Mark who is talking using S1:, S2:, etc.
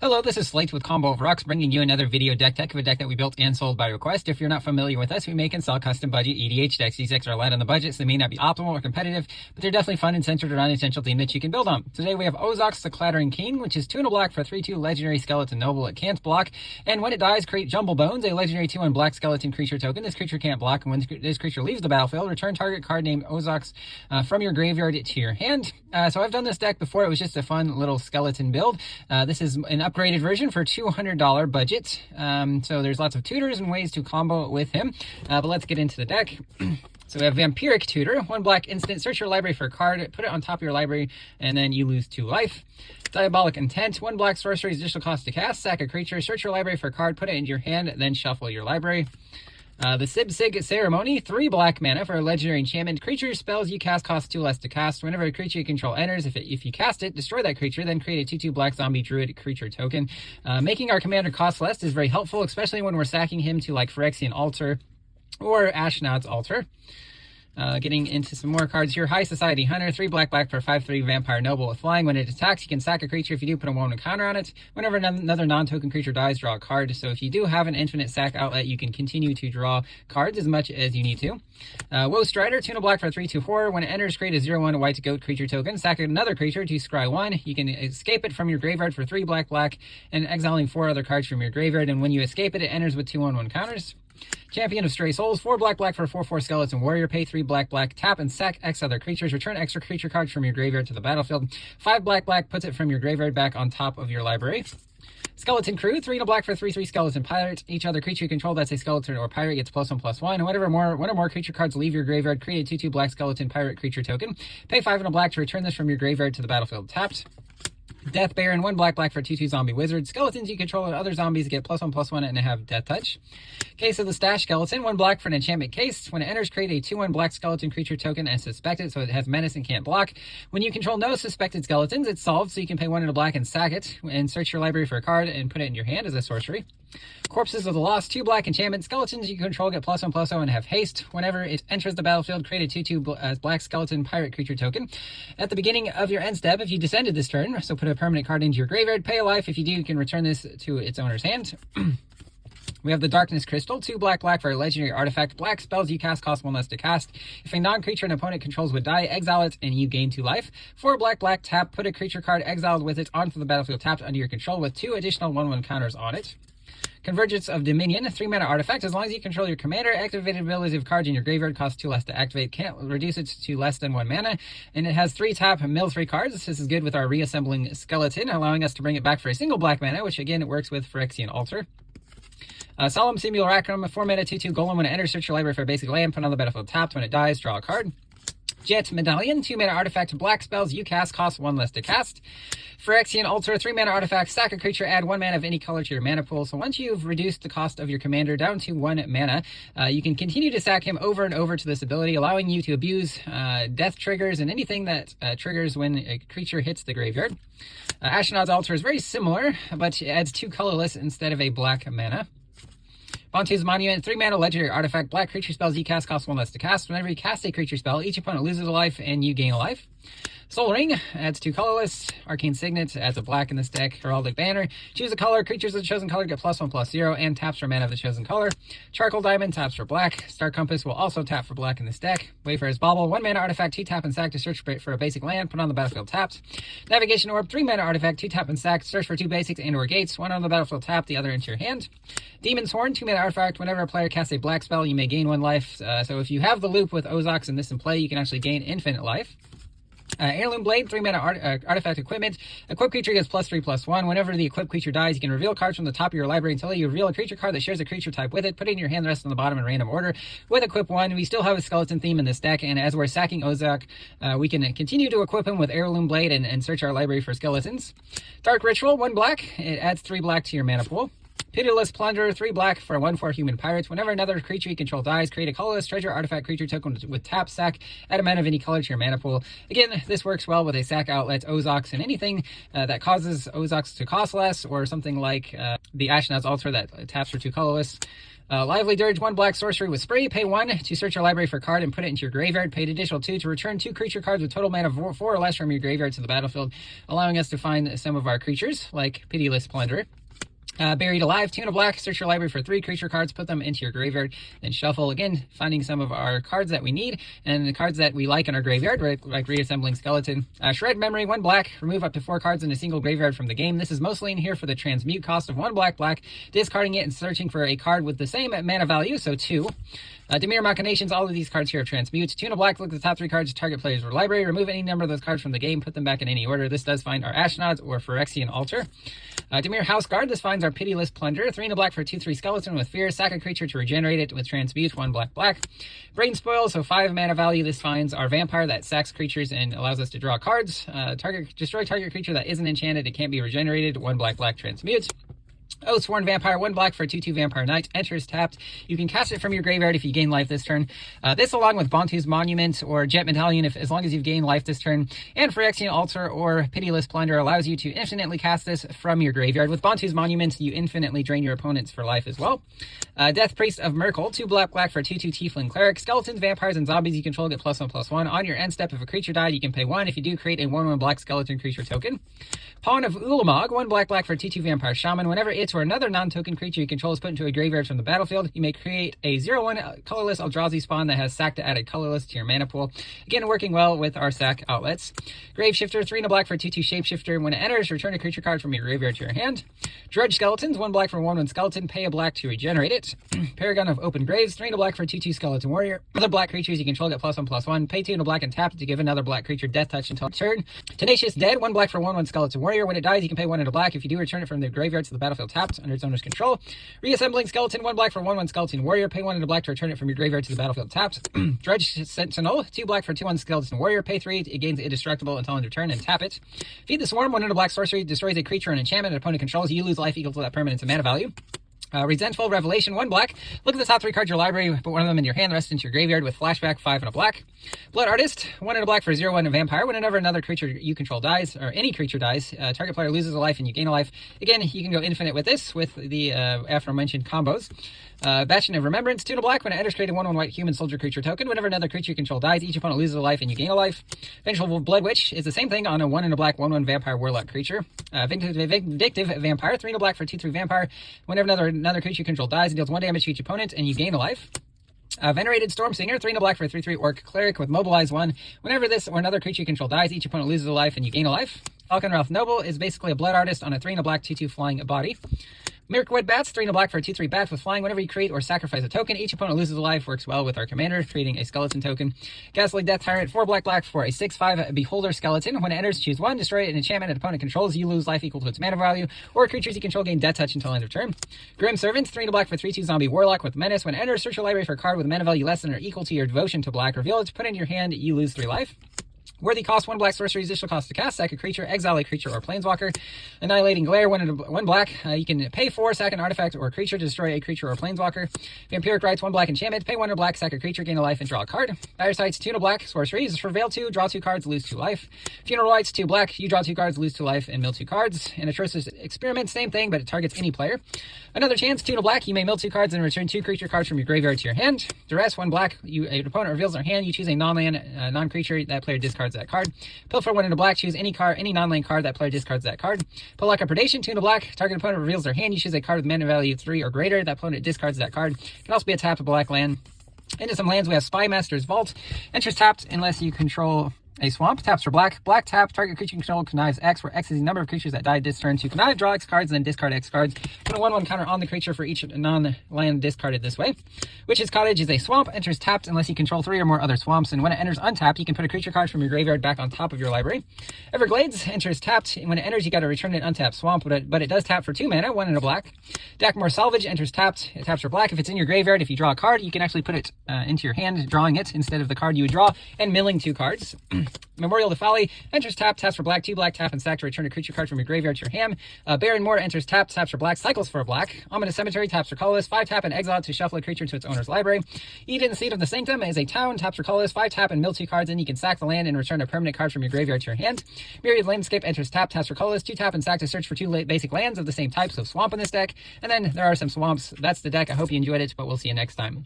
S1: Hello, this is Slate with Combo of Rocks, bringing you another video deck tech of a deck that we built and sold by request. If you're not familiar with us, we make and sell custom budget EDH decks. These decks are light on the budget, so they may not be optimal or competitive, but they're definitely fun and centered around an essential theme that you can build on. Today we have Ozox, the Clattering King, which is 2 and a black for 3/2 legendary skeleton noble. It can't block, and when it dies, create Jumble Bones, a legendary 2/1 black skeleton creature token. This creature can't block, and when this creature leaves the battlefield, return target card named Ozox from your graveyard to your hand. So I've done this deck before. It was just a fun little skeleton build. This is an upgraded version for $200 budget. So there's lots of tutors and ways to combo with him. But let's get into the deck. So we have Vampiric Tutor, 1 black instant, search your library for a card, put it on top of your library, and then you lose 2 life. Diabolic Intent, 1 black sorcery, additional cost to cast, sack a creature, search your library for a card, put it into your hand, then shuffle your library. The Sib-Sig Ceremony, 3 black mana for a legendary enchantment. Creature spells you cast cost 2 less to cast. Whenever a creature you control enters, if you cast it, destroy that creature, then create a 2/2 black zombie druid creature token. Making our commander cost less is very helpful, especially when we're sacking him to like Phyrexian Altar or Ashnod's Altar. Getting into some more cards here. High Society Hunter, 3 black for 5/3 Vampire Noble with flying. When it attacks, you can sack a creature. If you do, put a 1 counter on it. Whenever another non-token creature dies, draw a card. So if you do have an infinite sack outlet, you can continue to draw cards as much as you need to. Woe Strider, 2 and a black for 3/2 horror. When it enters, create a 0/1 white goat creature token. Sack another creature to scry 1. You can escape it from your graveyard for 3 black, and exiling 4 other cards from your graveyard. And when you escape it, it enters with 2/1 counters. Champion of Stray Souls, 4 black for a 4/4 skeleton warrior. Pay 3 black, tap and sack X other creatures. Return extra creature cards from your graveyard to the battlefield. 5 black, puts it from your graveyard back on top of your library. Skeleton Crew, 3 and a black for 3/3 skeleton pirate. Each other creature you control that's a skeleton or pirate gets +1/+1. Whenever one or more creature cards leave your graveyard, create a 2/2 black skeleton pirate creature token. Pay 5 and a black to return this from your graveyard to the battlefield tapped. Death Baron, 1 black for 2/2 zombie wizard. Skeletons you control and other zombies get +1/+1 and have death touch. Case of the Stash Skeleton, 1 black for an enchantment case. When it enters, create a 2/1 black skeleton creature token and suspect it, so it has menace and can't block. When you control no suspected skeletons, it's solved, so you can pay 1 and a black and sack it, and search your library for a card and put it in your hand as a sorcery. Corpses of the Lost, 2 black enchantment. Skeletons you control get +1/+0 and have haste. Whenever it enters the battlefield, create a 2/2 black skeleton pirate creature token. At the beginning of your end step, if you descended this turn, so put a permanent card into your graveyard, pay a life. If you do, you can return this to its owner's hand. We have the Darkness Crystal, 2 black for a legendary artifact. Black spells you cast cost 1 less to cast. If a non-creature an opponent controls would die, exile it and you gain 2 life. 4 black, tap, put a creature card exiled with it onto the battlefield tapped under your control with 2 additional 1/1 counters on it. Convergence of Dominion, 3 mana artifact. As long as you control your commander, activated abilities of cards in your graveyard cost 2 less to activate. Can't reduce it to less than 1 mana. And it has 3 tap and mill 3 cards. This is good with our reassembling skeleton, allowing us to bring it back for a single black mana, which again, it works with Phyrexian Altar. Solemn Simulacrum, 4 mana 2/2 golem. When it enters, search your library for a basic land, put on the battlefield tapped. When it dies, draw a card. Jet Medallion, 2 mana artifact. Black spells you cast cost 1 less to cast. Phyrexian Altar, 3 mana artifact. Sack a creature, add 1 mana of any color to your mana pool. So once you've reduced the cost of your commander down to 1 mana, you can continue to sack him over and over to this ability, allowing you to abuse death triggers and anything that triggers when a creature hits the graveyard. Ashnod's Altar is very similar, but it adds 2 colorless instead of a black mana. Bontu's Monument, 3 mana legendary artifact. Black creature spells you cast cost 1 less to cast. Whenever you cast a creature spell, each opponent loses a life and you gain a life. Soul Ring adds 2 colorless. Arcane Signet adds a black in this deck. Heraldic Banner, choose a color. Creatures of the chosen color get +1/+0 and taps for mana of the chosen color. Charcoal Diamond taps for black. Star Compass will also tap for black in this deck. Wayfarer's Bauble, 1 mana artifact. 2 tap and sack to search for a basic land. Put on the battlefield tapped. Navigation Orb, 3 mana artifact. 2 tap and sack. Search for 2 basics and or gates. 1 on the battlefield tapped, the other into your hand. Demon's Horn, 2 mana artifact. Whenever a player casts a black spell, you may gain 1 life. So if you have the loop with Ozox and this in play, you can actually gain infinite life. Heirloom Blade, 3 mana artifact equipment. Equipped creature gets +3/+1. Whenever the equipped creature dies, you can reveal cards from the top of your library until you reveal a creature card that shares a creature type with it. Put it in your hand, the rest on the bottom in random order. With Equip 1, we still have a skeleton theme in this deck, and as we're sacking Ozox, we can continue to equip him with Heirloom Blade and search our library for skeletons. Dark Ritual, 1 black. It adds 3 black to your mana pool. Pitiless Plunderer, 3 black for a 1/4 human pirate. Whenever another creature you control dies, create a colorless treasure artifact creature token with tap, sack, add a mana of any color to your mana pool. Again, this works well with a sack outlet, Ozox, and anything that causes Ozox to cost less, or something like the Ashnod's Altar that taps for 2 colorless. Lively Dirge, 1 black sorcery with Spree. Pay 1 to search your library for a card and put it into your graveyard. Pay an additional 2 to return 2 creature cards with total mana of 4 or less from your graveyard to the battlefield, allowing us to find some of our creatures, like Pitiless Plunderer. Buried Alive, 2 and a black, search your library for 3 creature cards, put them into your graveyard, then shuffle. Again, finding some of our cards that we need and the cards that we like in our graveyard, right, like Reassembling Skeleton. Shred Memory, 1 black, remove up to 4 cards in a single graveyard from the game. This is mostly in here for the transmute cost of 1 black, discarding it and searching for a card with the same mana value, so 2. Demir Machinations, all of these cards here are transmutes. 2 and a black, look at the top 3 cards of target player's library, remove any number of those cards from the game, put them back in any order. This does find our Ashnod's or Phyrexian Altar. Demir House Guard, this finds our Pitiless Plunderer. 3 and a black for 2/3 Skeleton with Fear. Sack a creature to regenerate it with transmute, 1 black. Brain Spoil, so 5 mana value. This finds our Vampire that sacks creatures and allows us to draw cards. Destroy target creature that isn't enchanted, it can't be regenerated, 1 black transmute. Oh, Sworn Vampire, 1 black for 2/2 Vampire Knight, enters tapped. You can cast it from your graveyard if you gain life this turn. This along with Bontu's Monument or Jet Medallion, as long as you've gained life this turn, and Phyrexian Altar or Pitiless Plunder allows you to infinitely cast this from your graveyard. With Bontu's Monument, you infinitely drain your opponents for life as well. Death Priest of Merkel, 2 black for 2/2 Tiefling Cleric. Skeletons, vampires, and zombies you control get +1/+1. On your end step, if a creature died, you can pay 1. If you do, create a 1/1 black skeleton creature token. Pawn of Ulamog, 1 black for 2/2 Vampire Shaman. Whenever it or another non-token creature you control is put into a graveyard from the battlefield, you may create a 0/1 colorless Eldrazi spawn that has sack to add a colorless to your mana pool. Again, working well with our sack outlets. Graveshifter, 3 and a black for 2/2 Shapeshifter. When it enters, return a creature card from your graveyard to your hand. Drudge Skeletons, 1 black for 1/1 skeleton. Pay a black to regenerate it. Paragon of Open Graves, 3 and a black for 2/2 Skeleton Warrior. Other black creatures you control get +1/+1. Pay 2 and a black and tap to give another black creature death touch until turn. Tenacious Dead, 1 black for 1/1 Skeleton Warrior. When it dies, you can pay 1 and a black. If you do, return it from the graveyard to the battlefield tapped under its owner's control. Reassembling Skeleton, 1 black for 1/1 Skeleton Warrior. Pay 1 and a black to return it from your graveyard to the battlefield tapped. Dredge Sentinel, 2 black for 2/1 Skeleton Warrior. Pay 3, it gains indestructible until end of turn and tap it. Feed the Swarm, 1 and a black sorcery, destroys a creature or an enchantment an opponent controls. You lose life equal to that permanent's mana value. Resentful Revelation, 1 black. Look at the top 3 cards of your library, put one of them in your hand, the rest into your graveyard with flashback, 5 and a black. Blood Artist, 1 and a black for 0/1 Vampire. Whenever another creature you control dies, or any creature dies, target player loses a life and you gain a life. Again, you can go infinite with this, with the aforementioned combos. Bastion of Remembrance, 2 and a black. When it enters, create a 1/1 white human soldier creature token. Whenever another creature you control dies, each opponent loses a life and you gain a life. Vengeful Blood Witch is the same thing on a 1 and a black 1/1 Vampire Warlock creature. Vindictive Vampire, 3 and a black for 2/3 Vampire. Whenever another creature you control dies, it deals 1 damage to each opponent and you gain a life. Venerated Stormsinger, 3 and a black for 3/3 Orc Cleric with Mobilize 1. Whenever this or another creature you control dies, each opponent loses a life and you gain a life. Falconralph Noble is basically a Blood Artist on a 3 and a black 2/2 flying body. Mirkwood Bats, 3 and a black for a 2/3 bat with flying. Whenever you create or sacrifice a token, each opponent loses a life. Works well with our commander, creating a skeleton token. Ghastly Death Tyrant, 4 black for a 6/5 Beholder Skeleton. When it enters, choose 1. Destroy an enchantment an opponent controls. You lose life equal to its mana value. Or creatures you control gain death touch until end of turn. Grim Servant, 3 and a black for 3/2 Zombie Warlock with Menace. When it enters, search your library for a card with mana value less than or equal to your devotion to black. Reveal it, put it in your hand, you lose 3 life. Worthy cost, 1 black sorcery, additional cost to cast, sack a creature, exile a creature or planeswalker. Annihilating Glare, 1 black, you can pay 4, sack an artifact or a creature to destroy a creature or planeswalker. Vampiric Rites, 1 black enchantment, pay 1 and a black, sack a creature, gain a life and draw a card. Firesights, 2 and a black, sorceries, prevail 2, draw 2 cards, lose 2 life. Funeral Rites, 2 black, you draw 2 cards, lose 2 life, and mill 2 cards. And Atrocious Experiment, same thing, but it targets any player. Another Chance, 2 and a black, you may mill 2 cards and return 2 creature cards from your graveyard to your hand. Duress, 1 black, an opponent reveals their hand, you choose a non-land, non-creature, that player discards that card. Pilfer, 1 and a black, choose any non-land card, that player discards that card. Polaka Predation, 2 and a black, target opponent reveals their hand, you choose a card with mana value 3 or greater, that opponent discards that card. It can also be a tap of black land. Into some lands, we have Spymaster's Vault. Enters tapped unless you control a swamp. Taps for black. Black tap, target creature you control connives X, where X is the number of creatures that died this turn. To connive, draw X cards, and then discard X cards. Put a 1/1 counter on the creature for each non-land discarded this way. Witch's Cottage is a swamp. Enters tapped unless you control 3 or more other swamps. And when it enters untapped, you can put a creature card from your graveyard back on top of your library. Everglades enters tapped. And when it enters, you got to return an untapped swamp, but it does tap for 2 mana, 1 and a black. Dakmor Salvage enters tapped. It taps for black. If it's in your graveyard, if you draw a card, you can actually put it into your hand, drawing it instead of the card you would draw, and milling 2 cards. Memorial to Folly enters tap, taps for black, 2 black, tap and sack to return a creature card from your graveyard to your hand. Baron Moor enters tap, taps for black, cycles for a black. Ominous Cemetery taps for colorless, 5 tap and exile to shuffle a creature to its owner's library. Eden Seed of the Sanctum is a town, taps for colorless, 5 tap and mill 2 cards, and you can sack the land and return a permanent card from your graveyard to your hand. Myriad Landscape enters tap, taps for colorless, 2 tap and sack to search for 2 basic lands of the same type, so swamp in this deck. And then there are some swamps. That's the deck. I hope you enjoyed it, but we'll see you next time.